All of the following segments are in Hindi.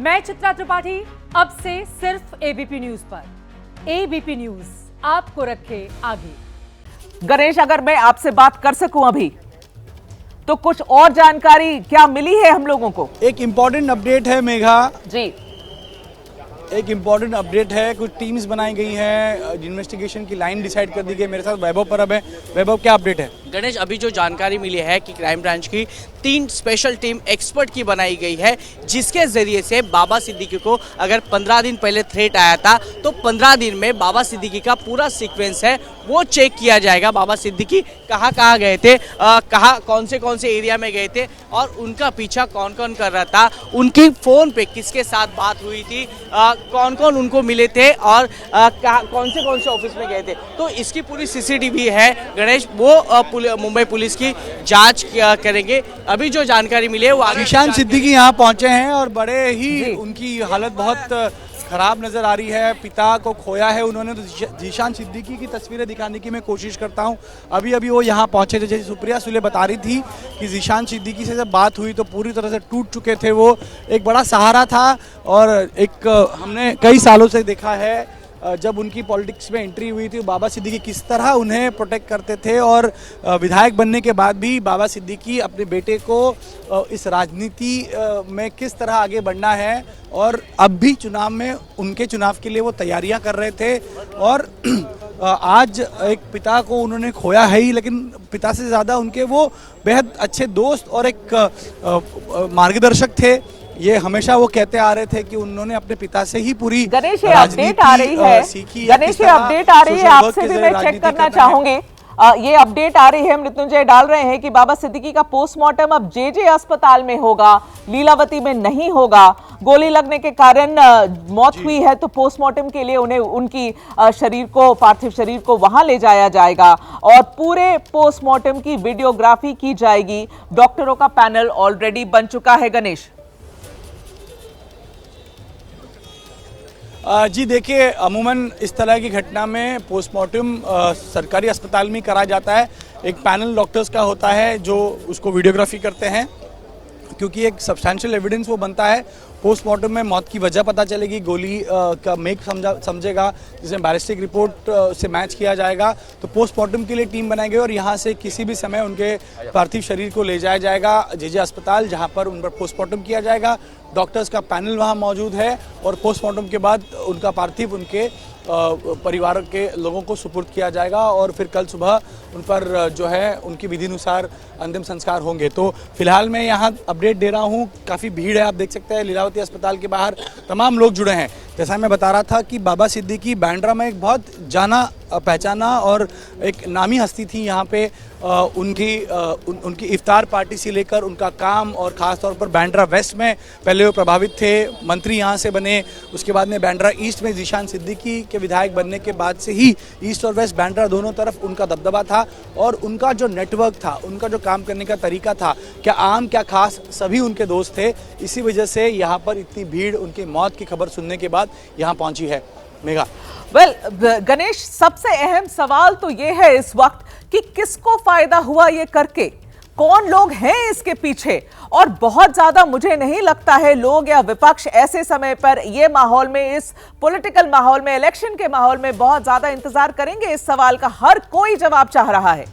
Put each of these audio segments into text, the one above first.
मैं चित्रा त्रिपाठी, अब से सिर्फ एबीपी न्यूज पर। एबीपी न्यूज आपको रखे आगे। गणेश, अगर मैं आपसे बात कर सकूं अभी, तो कुछ और जानकारी क्या मिली है हम लोगों को? एक इम्पॉर्टेंट अपडेट है मेघा जी, एक इम्पॉर्टेंट अपडेट है। कुछ टीम्स बनाई गई हैं, इन्वेस्टिगेशन की लाइन डिसाइड कर दी गई। मेरे साथ वैभव परब है। वैभव, क्या अपडेट है? गणेश, अभी जो जानकारी मिली है कि क्राइम ब्रांच की 3 स्पेशल टीम एक्सपर्ट की बनाई गई है, जिसके जरिए से बाबा सिद्दीकी को अगर 15 दिन पहले थ्रेट आया था तो 15 दिन में बाबा सिद्दीकी का पूरा सीक्वेंस है वो चेक किया जाएगा। बाबा सिद्दीकी कहाँ कहाँ गए थे, कहाँ कौन से एरिया में गए थे और उनका पीछा कौन कौन कर रहा था, उनकी फ़ोन पे किसके साथ बात हुई थी, कौन कौन उनको मिले थे और कौन से ऑफिस में गए थे। तो इसकी पूरी सीसीटीवी है गणेश, वो मुंबई पुलिस की जांच करेंगे। अभी जो जानकारी मिली है वो जीशान सिद्दीकी यहाँ पहुंचे हैं और बड़े ही उनकी हालत बहुत खराब नजर आ रही है। पिता को खोया है उन्होंने। तो जीशान सिद्दीकी की तस्वीरें दिखाने की मैं कोशिश करता हूं। अभी अभी वो यहाँ पहुंचे थे। जैसे सुप्रिया सुले बता रही थी कि जीशान सिद्दीकी से जब बात हुई तो पूरी तरह से टूट चुके थे। वो एक बड़ा सहारा था और एक हमने कई सालों से देखा है जब उनकी पॉलिटिक्स में एंट्री हुई थी बाबा सिद्दीकी किस तरह उन्हें प्रोटेक्ट करते थे। और विधायक बनने के बाद भी बाबा सिद्दीकी अपने बेटे को इस राजनीति में किस तरह आगे बढ़ना है, और अब भी चुनाव में उनके चुनाव के लिए वो तैयारियां कर रहे थे। और आज एक पिता को उन्होंने खोया है ही, लेकिन पिता से ज़्यादा उनके वो बेहद अच्छे दोस्त और एक मार्गदर्शक थे। ये हमेशा वो कहते आ रहे थे कि उन्होंने अपने पिता से ही पूरी गणेश, ये अपडेट आ रही है। गणेश, ये अपडेट आ रही है, आपसे भी मैं चेक करना चाहूंगी। ये अपडेट आ रही है, मृत्युंजय डाल रहे हैं कि बाबा सिद्दीकी का पोस्टमार्टम अब जेजे अस्पताल में होगा, लीलावती में नहीं होगा। गोली लगने के कारण मौत हुई है तो पोस्टमार्टम के लिए उन्हें उनकी शरीर को, पार्थिव शरीर को वहां ले जाया जाएगा और पूरे पोस्टमार्टम की वीडियोग्राफी की जाएगी। डॉक्टरों का पैनल ऑलरेडी बन चुका है। गणेश जी देखिए, अमूमन इस तरह की घटना में पोस्टमार्टम सरकारी अस्पताल में करा जाता है। एक पैनल डॉक्टर्स का होता है जो उसको वीडियोग्राफी करते हैं, क्योंकि एक सब्सटैंशियल एविडेंस वो बनता है। पोस्टमार्टम में मौत की वजह पता चलेगी, गोली का मेक समझेगा, जिसमें बैलिस्टिक रिपोर्ट से मैच किया जाएगा। तो पोस्टमार्टम के लिए टीम बनाई गई और यहाँ से किसी भी समय उनके पार्थिव शरीर को ले जाया जाएगा जेजे अस्पताल, जहाँ पर उन पर पोस्टमार्टम किया जाएगा। डॉक्टर्स का पैनल वहाँ मौजूद है और पोस्टमार्टम के बाद उनका पार्थिव उनके परिवार के लोगों को सुपुर्द किया जाएगा और फिर कल सुबह उन पर जो है उनकी विधि अनुसार अंतिम संस्कार होंगे। तो फिलहाल मैं यहाँ अपडेट दे रहा हूँ। काफ़ी भीड़ है, आप देख सकते हैं लीलावती अस्पताल के बाहर तमाम लोग जुड़े हैं। जैसा मैं बता रहा था कि बाबा सिद्दीकी बांद्रा में एक बहुत जाना पहचाना और एक नामी हस्ती थी। यहाँ पे उनकी इफ्तार पार्टी से लेकर उनका काम, और ख़ास तौर पर बांद्रा वेस्ट में पहले वो प्रभावित थे, मंत्री यहाँ से बने। उसके बाद में बांद्रा ईस्ट में जीशान सिद्दीकी के विधायक बनने के बाद से ही ईस्ट और वेस्ट बांद्रा दोनों तरफ उनका दबदबा था और उनका जो नेटवर्क था, उनका जो काम करने का तरीका था, क्या आम क्या खास, सभी उनके दोस्त थे। इसी वजह से यहाँ पर इतनी भीड़ उनकी मौत की खबर सुनने के बाद यहाँ पहुँची है। मेघा, गणेश, सबसे अहम सवाल तो ये है इस वक्त कि किसको फायदा हुआ ये करके, कौन लोग हैं इसके पीछे। और बहुत ज्यादा मुझे नहीं लगता है लोग या विपक्ष ऐसे समय पर, ये माहौल में, इस पॉलिटिकल माहौल में, इलेक्शन के माहौल में बहुत ज्यादा इंतजार करेंगे। इस सवाल का हर कोई जवाब चाह रहा है।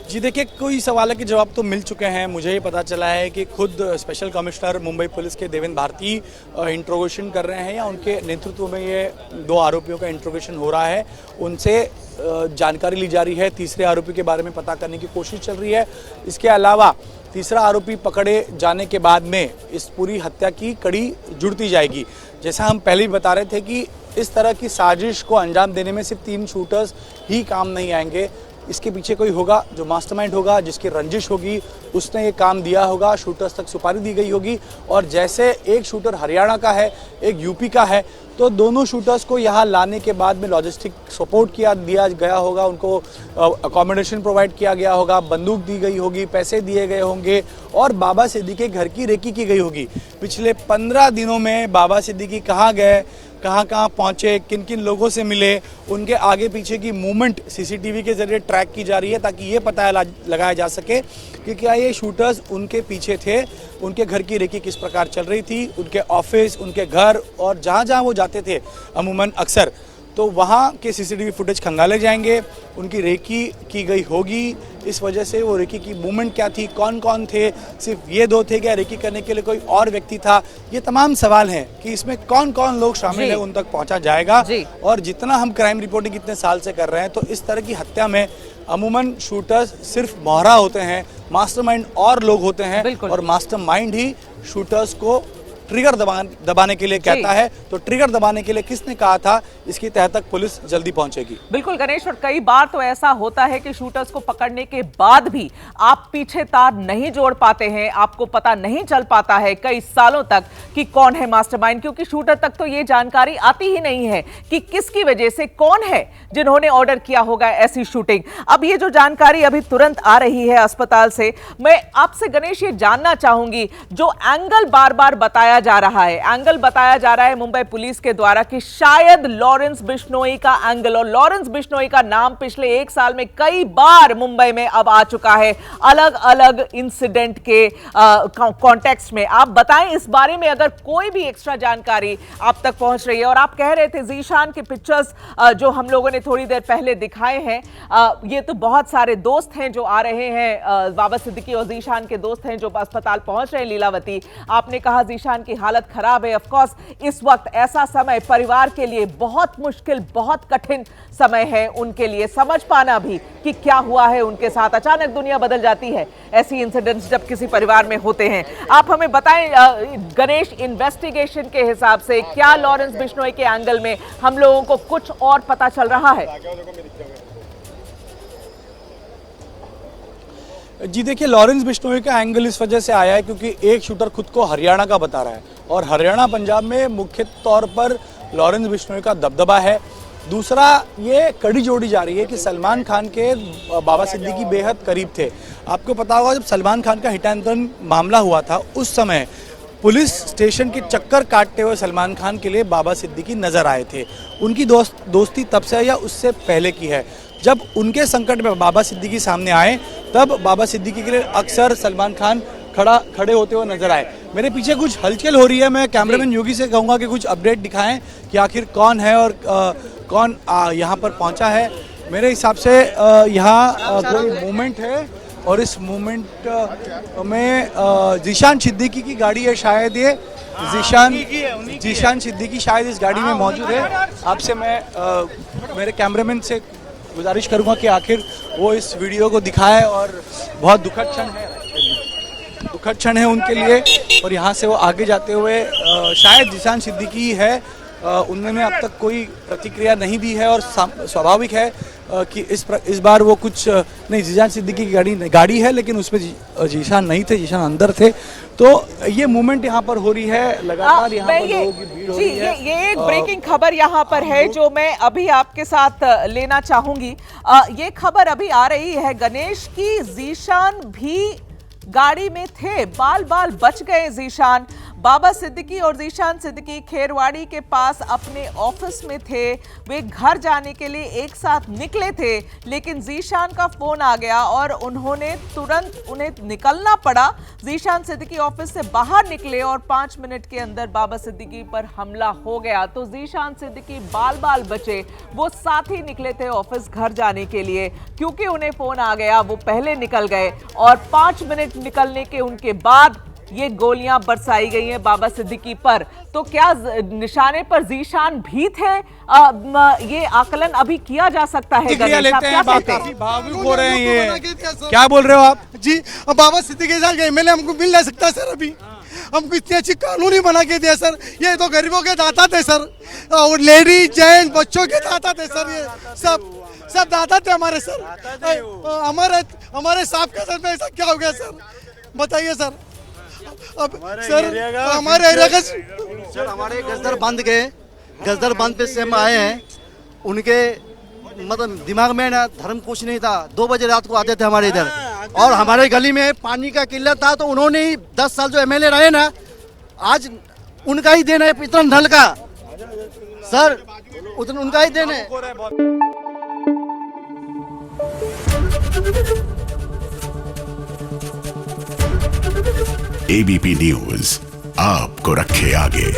जी देखिए, कोई सवाल के जवाब तो मिल चुके हैं। मुझे ये पता चला है कि खुद स्पेशल कमिश्नर मुंबई पुलिस के देवेंद्र भारती इंट्रोगेशन कर रहे हैं, या उनके नेतृत्व में ये 2 आरोपियों का इंट्रोगेशन हो रहा है। उनसे जानकारी ली जा रही है, तीसरे आरोपी के बारे में पता करने की कोशिश चल रही है। इसके अलावा तीसरा आरोपी पकड़े जाने के बाद में इस पूरी हत्या की कड़ी जुड़ती जाएगी। जैसा हम पहले ही बता रहे थे कि इस तरह की साजिश को अंजाम देने में सिर्फ 3 शूटर्स ही काम नहीं आएंगे। इसके पीछे कोई होगा जो मास्टरमाइंड होगा, जिसकी रंजिश होगी, उसने ये काम दिया होगा, शूटर्स तक सुपारी दी गई होगी। और जैसे एक शूटर हरियाणा का है, एक यूपी का है, तो दोनों शूटर्स को यहाँ लाने के बाद में लॉजिस्टिक सपोर्ट दिया गया होगा, उनको अकोमोडेशन प्रोवाइड किया गया होगा, बंदूक दी गई होगी, पैसे दिए गए होंगे और बाबा सिद्दीकी के घर की रेकी की गई होगी। पिछले 15 दिनों में बाबा सिद्दीकी कहाँ गए, कहाँ कहाँ पहुँचे, किन किन लोगों से मिले, उनके आगे पीछे की मूवमेंट सीसीटीवी के जरिए ट्रैक की जा रही है ताकि ये पता लगाया जा सके कि क्या ये शूटर्स उनके पीछे थे, उनके घर की रेकी किस प्रकार चल रही थी, उनके ऑफिस, उनके घर और जहाँ जहाँ वो जाते थे अमूमन अक्सर, तो वहाँ के सीसीटीवी फुटेज खंगाले जाएंगे, उनकी रेकी की गई होगी, इस वजह से वो रेकी की मूवमेंट क्या थी, कौन कौन थे, सिर्फ ये दो थे क्या, रेकी करने के लिए कोई और व्यक्ति था, ये तमाम सवाल हैं कि इसमें कौन कौन लोग शामिल है उन तक पहुंचा जाएगा। और जितना हम क्राइम रिपोर्टिंग इतने साल से कर रहे हैं, तो इस तरह की हत्या में अमूमन शूटर्स सिर्फ मोहरा होते हैं, मास्टरमाइंड और लोग होते हैं, और मास्टरमाइंड ही शूटर्स को ट्रिगर दबाने के लिए कहता है। तो ट्रिगर दबाने के लिए किसने कहा था, इसकी तह तक पुलिस जल्दी पहुंचेगी। बिल्कुल गणेश, और कई बार तो ऐसा होता है कि शूटर्स को पकड़ने के बाद भी आप पीछे तार नहीं जोड़ पाते हैं, आपको पता नहीं चल पाता है कई सालों तक कि कौन है मास्टरमाइंड, क्योंकि शूटर तक तो ये जानकारी आती ही नहीं है कि किसकी वजह से, कौन है जिन्होंने ऑर्डर किया होगा ऐसी शूटिंग। अब ये जो जानकारी अभी तुरंत आ रही है अस्पताल से, मैं आपसे गणेश ये जानना चाहूंगी, जो एंगल बार बार बताया जा रहा है, एंगल बताया जा रहा है मुंबई पुलिस के द्वारा कि शायद लॉरेंस बिश्नोई का एंगल, और लॉरेंस बिश्नोई का नाम पिछले एक साल में कई बार मुंबई में अब आ चुका है अलग अलग इंसिडेंट के कॉन्टेक्स्ट में। आप बताएं इस बारे में अगर कोई भी एक्स्ट्रा जानकारी आप तक पहुंच रही है। और आप कह रहे थे जीशान के पिक्चर्स जो हम लोगों ने थोड़ी देर पहले दिखाए हैं, ये तो बहुत सारे दोस्त हैं जो आ रहे हैं, बाबा सिद्दीकी और जीशान के दोस्त हैं जो अस्पताल पहुंच रहे हैं। लीलावती, आपने कहा जीशान की हालत खराब है। ऑफ कोर्स इस वक्त ऐसा समय परिवार के लिए बहुत मुश्किल, बहुत कठिन समय है उनके लिए, समझ पाना भी कि क्या हुआ है उनके साथ। अचानक दुनिया बदल जाती है ऐसी इंसिडेंट्स जब किसी परिवार में होते हैं। आप हमें बताएं गणेश, इन्वेस्टिगेशन के हिसाब से क्या लॉरेंस बिश्नोई के एंगल में हम लोगों को कुछ और पता चल रहा है? जी देखिए, लॉरेंस बिश्नोई का एंगल इस वजह से आया है क्योंकि एक शूटर खुद को हरियाणा का बता रहा है, और हरियाणा पंजाब में मुख्य तौर पर लॉरेंस बिश्नोई का दबदबा है। दूसरा, ये कड़ी जोड़ी जा रही है कि सलमान खान के बाबा सिद्दीकी बेहद करीब थे। आपको पता होगा जब सलमान खान का हिट एंड रन मामला हुआ था, उस समय पुलिस स्टेशन के चक्कर काटते हुए सलमान खान के लिए बाबा सिद्दीकी नजर आए थे। उनकी दोस्ती तब से या उससे पहले की है। जब उनके संकट में बाबा सिद्दीकी सामने आए, तब बाबा सिद्दीकी के लिए अक्सर सलमान खान खड़े होते हुए नजर आए। मेरे पीछे कुछ हलचल हो रही है, मैं कैमरामैन योगी से कहूँगा कि कुछ अपडेट दिखाएं कि आखिर कौन है और कौन यहाँ पर पहुँचा है। मेरे हिसाब से यहाँ कोई मूवमेंट है, और इस मूवमेंट में जीशान सिद्दीकी की गाड़ी है शायद, ये जीशान सिद्दीकी शायद इस गाड़ी में मौजूद है। आपसे मैं मेरे कैमरामैन से गुजारिश करूंगा कि आखिर वो इस वीडियो को दिखाए, और बहुत दुखद क्षण है उनके लिए। और यहाँ से वो आगे जाते हुए शायद जीशान सिद्दीकी है, उन्होंने अब तक कोई प्रतिक्रिया नहीं दी है, और स्वाभाविक है कि इस बार वो कुछ नहीं, जीशान सिद्दीकी की गाड़ी है लेकिन उसमें जीशान नहीं थे, जीशान अंदर थे। तो ये मूवमेंट यहाँ पर हो रही है लगातार, यहाँ पर लोगों की भीड़ हो रही है। ये एक ब्रेकिंग खबर यहाँ पर है जो मैं अभी आपके साथ लेना चाहूंगी। ये खबर अभी आ रही है गणेश की जीशान भी गाड़ी में थे, बाल बाल बच गए जीशान। बाबा सिद्दीकी और जीशान सिद्दीकी खेरवाड़ी के पास अपने ऑफिस में थे, वे घर जाने के लिए एक साथ निकले थे, लेकिन जीशान का फोन आ गया और उन्हें तुरंत निकलना पड़ा। जीशान सिद्दीकी ऑफिस से बाहर निकले और 5 मिनट के अंदर बाबा सिद्दीकी पर हमला हो गया। तो जीशान सिद्दीकी बाल बाल बचे, वो साथ ही निकले थे ऑफिस घर जाने के लिए, क्योंकि उन्हें फोन आ गया, वो पहले निकल गए, और 5 मिनट निकलने के उनके बाद ये गोलियां बरसाई गई हैं बाबा सिद्दीकी पर। तो क्या निशाने पर जीशान भी थे? ये आकलन अभी किया जा सकता है। काफी भावुक हो रहे हैं ये, क्या बोल रहे हो आप? जी, अब बाबा सिद्दीकी के साथ एमएलए हमको मिल नहीं सकता सर। अभी हमको इतनी अच्छी कानूनी बना के दिया सर। ये तो गरीबों के दाता थे सर, और लेडीज जेंट्स बच्चों के दाता थे सर। ये सब दाता थे हमारे सर। हमारे साहब के साथ में ऐसा क्या हो गया सर, बताइए सर। अब सर हमारे एरिया का सर, हमारे गजदर बंद पे से हम आए हैं। उनके मतलब दिमाग में ना धर्म कुछ नहीं था। 2 बजे रात को आते थे हमारे इधर, और हमारे गली में पानी का किल्लत था, तो उन्होंने ही 10 साल जो एमएलए रहे ना, आज उनका ही देना है इतना ढल का सर उतना उनका ही देन है। एबीपी न्यूज आपको रखे आगे।